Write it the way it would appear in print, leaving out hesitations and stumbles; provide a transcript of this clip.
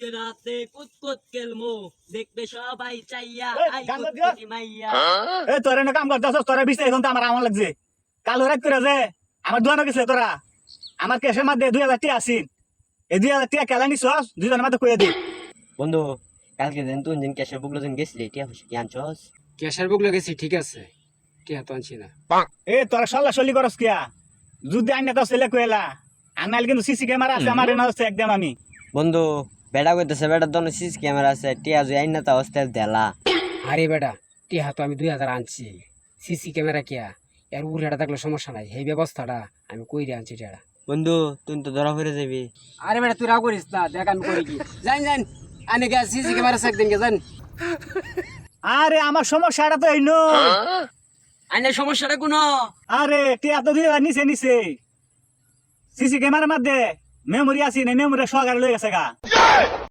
আজকে রাতে কুতকুত খেলমু দেখবে সবাই চাইয়া আই গান বাদ দিও। কুতকুতি মাইয়া এ তোরা না কাম করতেছ তোরা বিশ এখন তো আমার আমার লাগছে কালো রাত করে যে আমার দোয়ানো গেছে তোরা আমার কেসের মধ্যে 2000 টাকা আসিন এই 2000 টাকা কেলা নিছ দুজনের মধ্যে কইয়া দি বন্ধু কালকে দিন তুই দিন ক্যাশে বুকলো দিন গেছিলি টিয়া পয়সা কি আনছস ক্যাশার বুক লেগেছি ঠিক আছে টিয়া তো আনছি না এ তোরা সল্লা সল্লি করস কিয়া যদি আইনা তো ছেলে কইলা আনাইল কিন্তু সিসি ক্যামেরা আছে আমার এনে হচ্ছে একদম আমি বন্ধু বেড়া কইতেছে বেড়ার দোনো সিসি ক্যামেরা আছে টিয়া জুই আইন না তা অস্তে দেলা আরে বেটা টিয়া তো আমি 2000 আনছি সিসি ক্যামেরা কিয়া এর উড়াটা থাকলে সমস্যা নাই এই ব্যবস্থাটা আমি কইরে আনছি টিয়াটা বন্ধু তুই তো ধরা ফিরে যাবি আরে বেটা তুই রাগ করিস না দেখ আমি করি কি জান জান আনে গে সিসি ক্যামেরা একদিন গে জান আরে আমার সমস্যাটা তো এই নয় আইনের সমস্যাটা কোনো আরে টিয়া তো 2000 নিচে নিচে সিসি ক্যামেরার মধ্যে মেমোরি আছে না মেমোরি সহকারে লই গেছে গা